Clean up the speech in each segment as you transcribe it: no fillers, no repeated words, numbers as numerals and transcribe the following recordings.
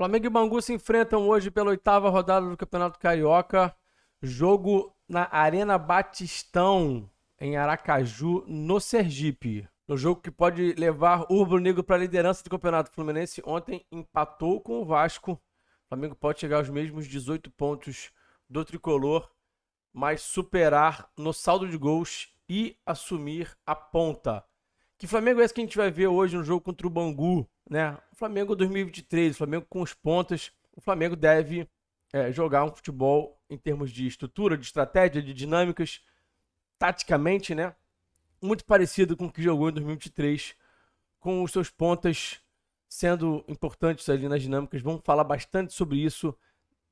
Flamengo e Bangu se enfrentam hoje pela 8ª rodada do Campeonato Carioca. Jogo na Arena Batistão, em Aracaju, no Sergipe. No jogo que pode levar o rubro-negro para a liderança do Campeonato. Fluminense ontem empatou com o Vasco. O Flamengo pode chegar aos mesmos 18 pontos do tricolor, mas superar no saldo de gols e assumir a ponta. Que Flamengo é esse que a gente vai ver hoje no jogo contra o Bangu, né? O Flamengo 2023, o Flamengo com os pontas. O Flamengo deve jogar um futebol em termos de estrutura, de estratégia, de dinâmicas, taticamente, né? Muito parecido com o que jogou em 2023, com os seus pontas sendo importantes ali nas dinâmicas. Vamos falar bastante sobre isso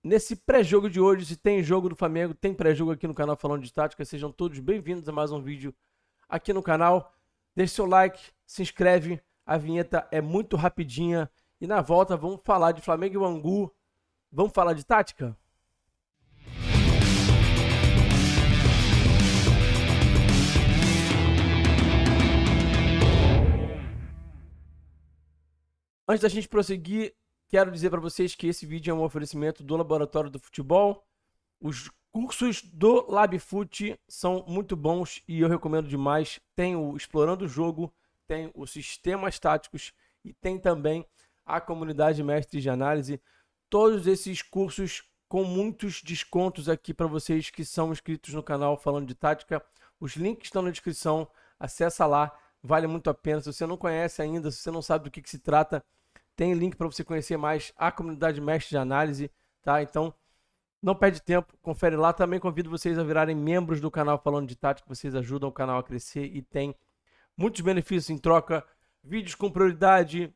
nesse pré-jogo de hoje. Se tem jogo do Flamengo, tem pré-jogo aqui no canal Falando de Tática. Sejam todos bem-vindos a mais um vídeo aqui no canal. Deixe seu like, se inscreve, a vinheta é muito rapidinha. E na volta vamos falar de Flamengo e Bangu. Vamos falar de tática? Antes da gente prosseguir, quero dizer para vocês que esse vídeo é um oferecimento do Laboratório do Futebol. Os cursos do LabFut são muito bons e eu recomendo demais. Tem o Explorando o Jogo, tem os Sistemas Táticos e tem também a Comunidade Mestres de Análise. Todos esses cursos com muitos descontos aqui para vocês que são inscritos no canal Falando de Tática. Os links estão na descrição, acessa lá, vale muito a pena. Se você não conhece ainda, se você não sabe do que se trata, tem link para você conhecer mais a Comunidade Mestres de Análise, tá? Então, não perde tempo, confere lá. Também convido vocês a virarem membros do canal Falando de Tática, vocês ajudam o canal a crescer e tem muitos benefícios em troca, vídeos com prioridade,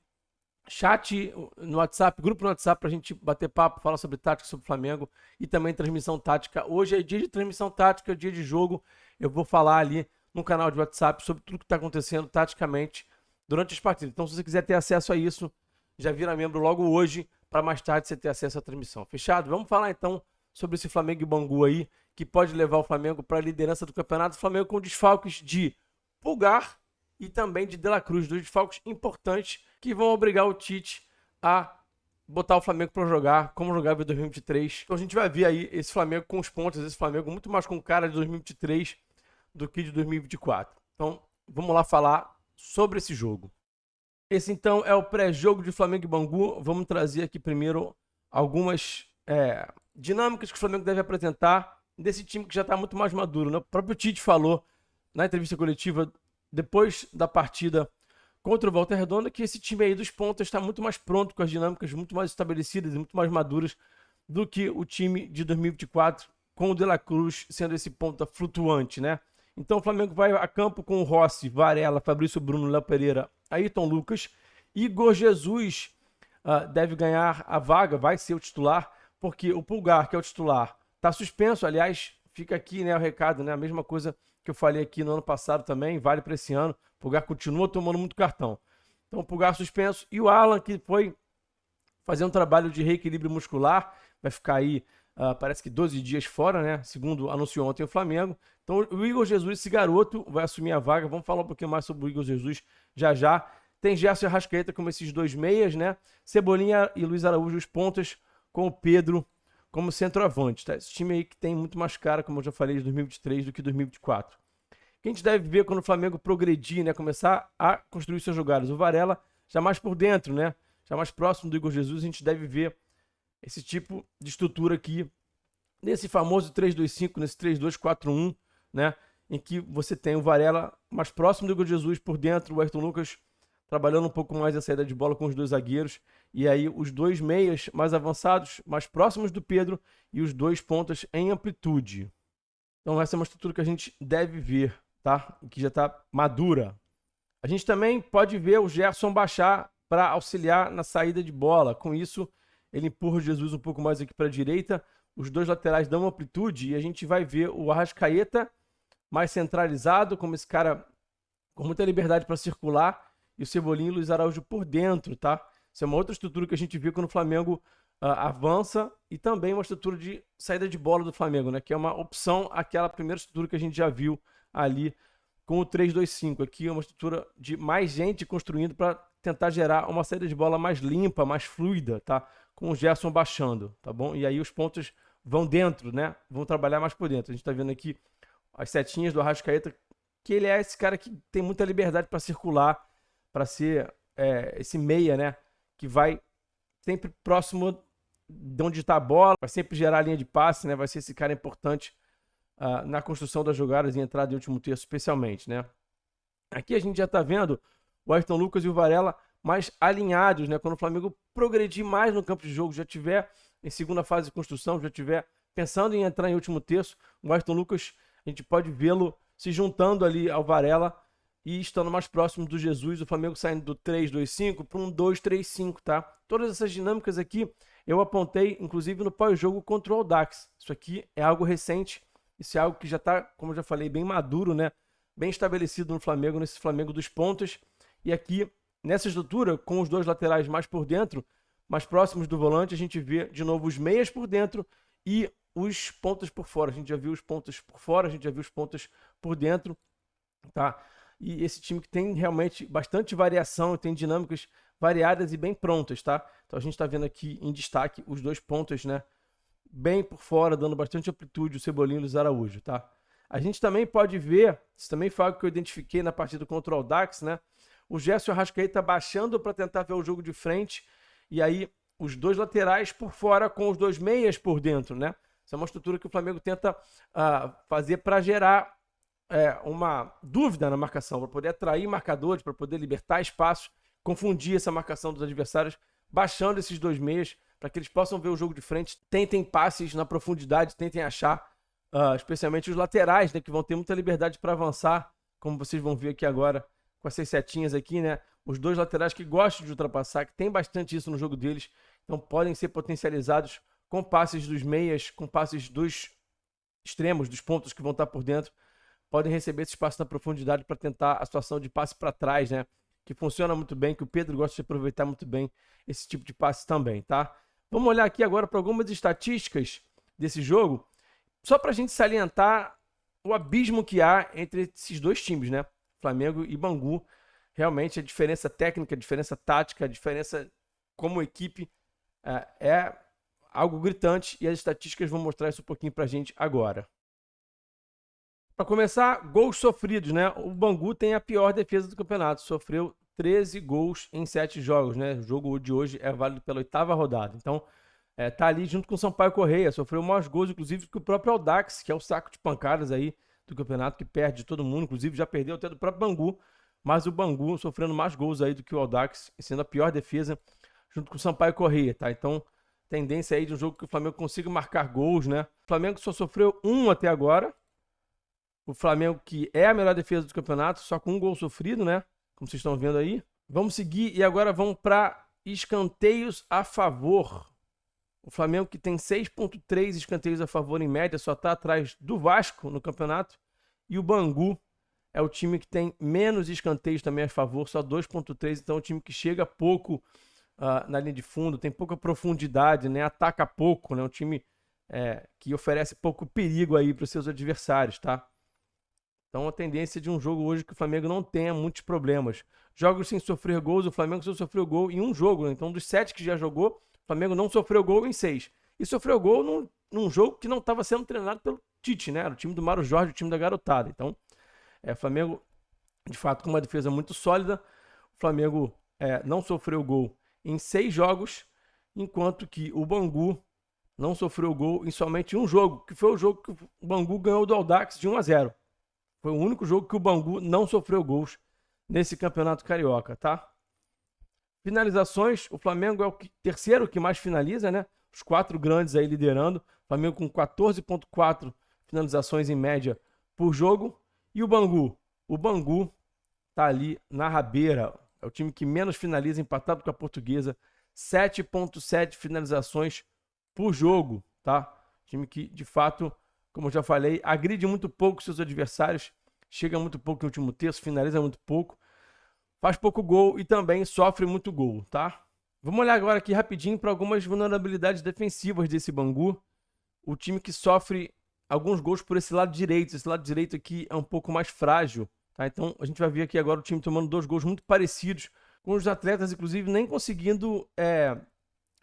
chat no WhatsApp, grupo no WhatsApp pra gente bater papo, falar sobre tática, sobre Flamengo e também transmissão tática. Hoje é dia de transmissão tática, dia de jogo. Eu vou falar ali no canal de WhatsApp sobre tudo que está acontecendo taticamente durante as partidas. Então, se você quiser ter acesso a isso, já vira membro logo hoje, para mais tarde você ter acesso à transmissão. Fechado? Vamos falar então sobre esse Flamengo e Bangu aí, que pode levar o Flamengo para a liderança do campeonato. O Flamengo com desfalques de Pulgar e também de De La Cruz, dois desfalques importantes que vão obrigar o Tite a botar o Flamengo para jogar, como jogava em 2023. Então a gente vai ver aí esse Flamengo com os pontos, esse Flamengo muito mais com cara de 2023 do que de 2024. Então vamos lá falar sobre esse jogo. Esse então é o pré-jogo de Flamengo e Bangu. Vamos trazer aqui primeiro algumas dinâmicas que o Flamengo deve apresentar desse time que já está muito mais maduro, né? O próprio Tite falou na entrevista coletiva depois da partida contra o Volta Redonda que esse time aí dos pontas está muito mais pronto, com as dinâmicas muito mais estabelecidas e muito mais maduras do que o time de 2024, com o De La Cruz sendo esse ponta flutuante, né? Então o Flamengo vai a campo com o Rossi, Varela, Fabrício Bruno, Léo Pereira, Ayrton Lucas. Igor Jesus deve ganhar a vaga, vai ser o titular, porque o Pulgar, que é o titular, está suspenso. Aliás, fica aqui, né, o recado, né, a mesma coisa que eu falei aqui no ano passado também, vale para esse ano. O Pulgar continua tomando muito cartão. Então o Pulgar suspenso. E o Alan, que foi fazer um trabalho de reequilíbrio muscular, vai ficar aí, parece que 12 dias fora, né, segundo anunciou ontem o Flamengo. Então o Igor Jesus, esse garoto, vai assumir a vaga. Vamos falar um pouquinho mais sobre o Igor Jesus já já. Tem Gerson e Arrascaeta como esses dois meias, né? Cebolinha e Luiz Araújo os pontas, com o Pedro como centroavante, tá? Esse time aí que tem muito mais cara, como eu já falei, de 2023 do que 2024. Que a gente deve ver quando o Flamengo progredir, né? Começar a construir seus jogadas. O Varela já mais por dentro, né? Já mais próximo do Igor Jesus, a gente deve ver esse tipo de estrutura aqui, nesse famoso 3-2-5, nesse 3-2-4-1, né? Em que você tem o Varela mais próximo do Igor Jesus por dentro, o Ayrton Lucas trabalhando um pouco mais a saída de bola com os dois zagueiros, e aí os dois meias mais avançados, mais próximos do Pedro, e os dois pontas em amplitude. Então essa é uma estrutura que a gente deve ver, tá? Que já está madura. A gente também pode ver o Gerson baixar para auxiliar na saída de bola. Com isso, ele empurra o Jesus um pouco mais aqui para a direita, os dois laterais dão amplitude, e a gente vai ver o Arrascaeta mais centralizado, como esse cara com muita liberdade para circular, e o Cebolinha e o Luiz Araújo por dentro, tá? Isso é uma outra estrutura que a gente vê quando o Flamengo avança, e também uma estrutura de saída de bola do Flamengo, né? Que é uma opção àquela primeira estrutura que a gente já viu ali com o 3-2-5. Aqui é uma estrutura de mais gente construindo para tentar gerar uma saída de bola mais limpa, mais fluida, tá? Com o Gerson baixando, tá bom? E aí os pontos vão dentro, né? Vão trabalhar mais por dentro. A gente tá vendo aqui as setinhas do Arrascaeta, que ele é esse cara que tem muita liberdade para circular, para ser esse meia, né? Que vai sempre próximo de onde está a bola, vai sempre gerar a linha de passe, né? Vai ser esse cara importante na construção das jogadas em entrada e último terço, especialmente, né? Aqui a gente já está vendo o Ayrton Lucas e o Varela mais alinhados, né? Quando o Flamengo progredir mais no campo de jogo, já tiver em segunda fase de construção, já tiver pensando em entrar em último terço, o Ayrton Lucas, a gente pode vê-lo se juntando ali ao Varela e estando mais próximo do Jesus, o Flamengo saindo do 3-2-5 para um 2-3-5, tá? Todas essas dinâmicas aqui eu apontei, inclusive, no pós-jogo contra o Audax. Isso aqui é algo recente, isso é algo que já está, como eu já falei, bem maduro, né? Bem estabelecido no Flamengo, nesse Flamengo dos pontas. E aqui, nessa estrutura, com os dois laterais mais por dentro, mais próximos do volante, a gente vê de novo os meias por dentro e os pontas por fora. A gente já viu os pontas por fora, a gente já viu os pontas por dentro, tá? E esse time que tem realmente bastante variação, tem dinâmicas variadas e bem prontas, tá? Então a gente tá vendo aqui em destaque os dois pontas, né? Bem por fora, dando bastante amplitude, o Cebolinha e o Luiz Araújo, tá? A gente também pode ver, isso também foi algo que eu identifiquei na partida contra o Audax, né? O Gerson e o Arrascaeta baixando para tentar ver o jogo de frente, e aí os dois laterais por fora com os dois meias por dentro, né? Essa é uma estrutura que o Flamengo tenta fazer para gerar uma dúvida na marcação, para poder atrair marcadores, para poder libertar espaços, confundir essa marcação dos adversários, baixando esses dois meias, para que eles possam ver o jogo de frente, tentem passes na profundidade, tentem achar, especialmente os laterais, né, que vão ter muita liberdade para avançar, como vocês vão ver aqui agora, com essas setinhas aqui, né? Os dois laterais que gostam de ultrapassar, que tem bastante isso no jogo deles, então podem ser potencializados com passes dos meias, com passes dos extremos, dos pontos que vão estar por dentro, podem receber esse espaço na profundidade para tentar a situação de passe para trás, né? Que funciona muito bem, que o Pedro gosta de aproveitar muito bem esse tipo de passe também, tá? Vamos olhar aqui agora para algumas estatísticas desse jogo, só para a gente salientar o abismo que há entre esses dois times, né? Flamengo e Bangu. Realmente a diferença técnica, a diferença tática, a diferença como equipe é algo gritante e as estatísticas vão mostrar isso um pouquinho para a gente agora. Para começar, gols sofridos, né? O Bangu tem a pior defesa do campeonato, sofreu 13 gols em 7 jogos, né? O jogo de hoje é válido pela 8ª rodada. Então, tá ali junto com o Sampaio Corrêa, sofreu mais gols, inclusive, que o próprio Audax, que é o saco de pancadas aí do campeonato, que perde de todo mundo, inclusive já perdeu até do próprio Bangu, mas o Bangu sofrendo mais gols aí do que o Audax, sendo a pior defesa, junto com o Sampaio Corrêa, tá? Então, tendência aí de um jogo que o Flamengo consiga marcar gols, né? O Flamengo só sofreu 1 até agora. O Flamengo, que é a melhor defesa do campeonato, só com 1 gol sofrido, né? Como vocês estão vendo aí. Vamos seguir e agora vamos para escanteios a favor. O Flamengo, que tem 6,3 escanteios a favor em média, só está atrás do Vasco no campeonato. E o Bangu é o time que tem menos escanteios também a favor, só 2,3. Então é um time que chega pouco na linha de fundo, tem pouca profundidade, né? Ataca pouco, né? Um time que oferece pouco perigo aí para os seus adversários, tá? Então a tendência de um jogo hoje que o Flamengo não tenha muitos problemas. Jogos sem sofrer gols, o Flamengo só sofreu gol em um jogo, né? Então dos 7 que já jogou, o Flamengo não sofreu gol em 6. E sofreu gol num jogo que não estava sendo treinado pelo Tite, né? Era o time do Mário Jorge, o time da garotada. Então, o Flamengo, de fato, com uma defesa muito sólida, o Flamengo não sofreu gol em 6 jogos, enquanto que o Bangu não sofreu gol em somente um jogo, que foi o jogo que o Bangu ganhou do Audax de 1-0. Foi o único jogo que o Bangu não sofreu gols nesse campeonato carioca, tá? Finalizações, o Flamengo é o terceiro que mais finaliza, né? Os 4 grandes aí liderando. O Flamengo com 14,4 finalizações em média por jogo. E o Bangu? O Bangu tá ali na rabeira. É o time que menos finaliza, empatado com a Portuguesa. 7,7 finalizações por jogo, tá? Time que, de fato, como eu já falei, agride muito pouco seus adversários, chega muito pouco em último terço, finaliza muito pouco, faz pouco gol e também sofre muito gol, tá? Vamos olhar agora aqui rapidinho para algumas vulnerabilidades defensivas desse Bangu. O time que sofre alguns gols por esse lado direito. Esse lado direito aqui é um pouco mais frágil, tá? Então a gente vai ver aqui agora o time tomando 2 gols muito parecidos com os atletas, inclusive, nem conseguindo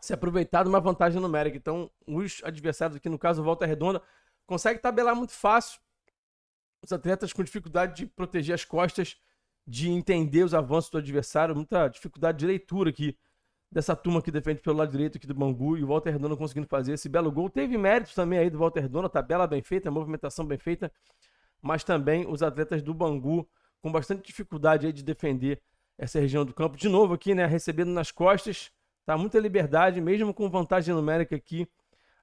se aproveitar de uma vantagem numérica. Então, os adversários aqui, no caso, Volta Redonda, conseguem tabelar muito fácil. Os atletas com dificuldade de proteger as costas, de entender os avanços do adversário, muita dificuldade de leitura aqui dessa turma que defende pelo lado direito aqui do Bangu, e o Volta Redonda conseguindo fazer esse belo gol. Teve méritos também aí do Volta Redonda, tabela bem feita, movimentação bem feita, mas também os atletas do Bangu com bastante dificuldade aí de defender essa região do campo. De novo aqui, né, recebendo nas costas, tá muita liberdade, mesmo com vantagem numérica aqui,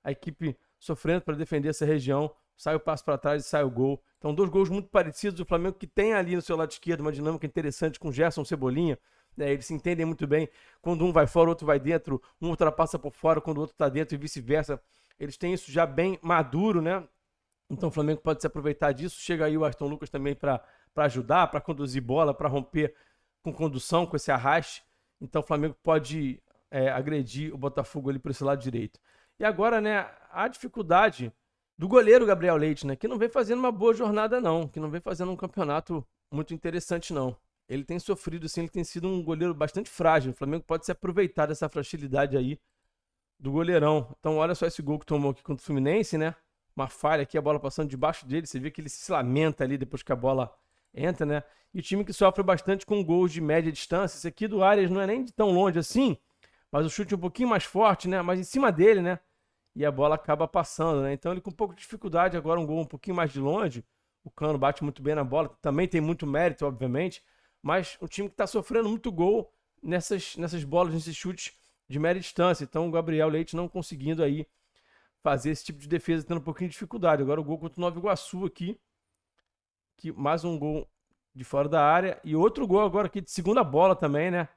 a equipe sofrendo para defender essa região, sai o passo para trás e sai o gol. Então, 2 gols muito parecidos. O Flamengo que tem ali no seu lado esquerdo uma dinâmica interessante com Gerson Cebolinha, né? Eles se entendem muito bem. Quando um vai fora, o outro vai dentro, um ultrapassa por fora quando o outro está dentro e vice-versa. Eles têm isso já bem maduro, né? Então o Flamengo pode se aproveitar disso. Chega aí o Aston Lucas também para ajudar, para conduzir bola, para romper com condução, com esse arraste. Então o Flamengo pode agredir o Botafogo ali por esse lado direito. E agora, né, a dificuldade do goleiro Gabriel Leite, né, que não vem fazendo uma boa jornada não, que não vem fazendo um campeonato muito interessante não. Ele tem sofrido, sim, ele tem sido um goleiro bastante frágil. O Flamengo pode se aproveitar dessa fragilidade aí do goleirão. Então olha só esse gol que tomou aqui contra o Fluminense, né? Uma falha aqui, a bola passando debaixo dele, você vê que ele se lamenta ali depois que a bola entra, né? E o time que sofre bastante com gols de média distância. Esse aqui do Arias não é nem de tão longe assim, mas o chute um pouquinho mais forte, né? Mas em cima dele, né? E a bola acaba passando, né? Então ele com um pouco de dificuldade, agora um gol um pouquinho mais de longe. O Cano bate muito bem na bola, também tem muito mérito, obviamente. Mas o time que está sofrendo muito gol nessas bolas, nesses chutes de média distância. Então o Gabriel Leite não conseguindo aí fazer esse tipo de defesa, tendo um pouquinho de dificuldade. Agora o gol contra o Nova Iguaçu aqui, que mais um gol de fora da área. E outro gol agora aqui de segunda bola também, né?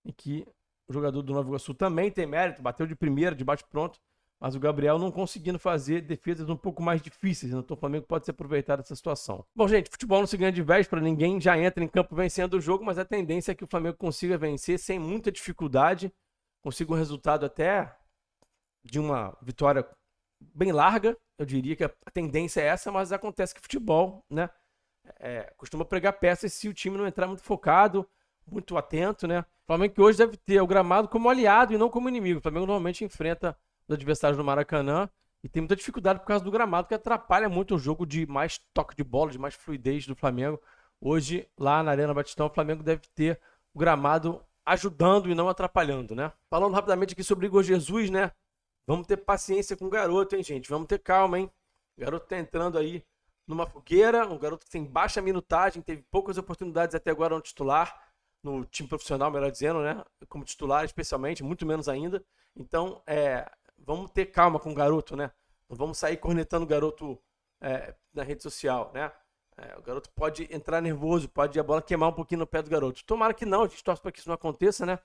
E que o jogador do Nova Iguaçu também tem mérito, bateu de primeira, de bate-pronto. Mas o Gabriel não conseguindo fazer defesas um pouco mais difíceis. Então o Flamengo pode se aproveitar dessa situação. Bom, gente, futebol não se ganha de véspera. Ninguém já entra em campo vencendo o jogo, mas a tendência é que o Flamengo consiga vencer sem muita dificuldade. Consiga um resultado até de uma vitória bem larga. Eu diria que a tendência é essa, mas acontece que futebol, né? Costuma pregar peças se o time não entrar muito focado, muito atento, né? O Flamengo que hoje deve ter o gramado como aliado e não como inimigo. O Flamengo normalmente enfrenta os adversários do Maracanã e tem muita dificuldade por causa do gramado, que atrapalha muito o jogo de mais toque de bola, de mais fluidez do Flamengo. Hoje, lá na Arena Batistão, o Flamengo deve ter o gramado ajudando e não atrapalhando, né? Falando rapidamente aqui sobre Igor Jesus, né? Vamos ter paciência com o garoto, hein, gente? Vamos ter calma, hein? O garoto tá entrando aí numa fogueira, um garoto que tem baixa minutagem, teve poucas oportunidades até agora no titular, no time profissional, melhor dizendo, né? Como titular, especialmente, muito menos ainda. Então, vamos ter calma com o garoto, né? Não vamos sair cornetando o garoto na rede social, né? O garoto pode entrar nervoso, pode a bola queimar um pouquinho no pé do garoto. Tomara que não, a gente torce para que isso não aconteça, né?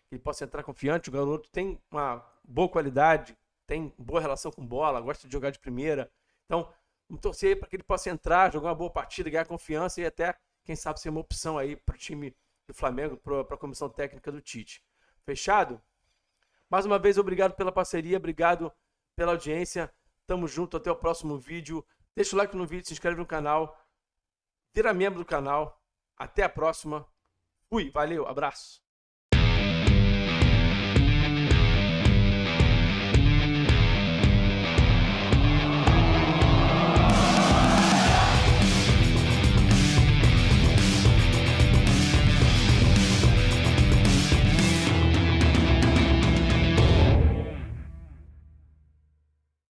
Que ele possa entrar confiante. O garoto tem uma boa qualidade, tem boa relação com bola, gosta de jogar de primeira. Então, vamos torcer para que ele possa entrar, jogar uma boa partida, ganhar confiança e até, quem sabe, ser uma opção aí para o time do Flamengo, para a comissão técnica do Tite. Fechado? Mais uma vez, obrigado pela parceria, obrigado pela audiência. Tamo junto, até o próximo vídeo. Deixa o like no vídeo, se inscreve no canal, vira membro do canal. Até a próxima. Fui, valeu, abraço.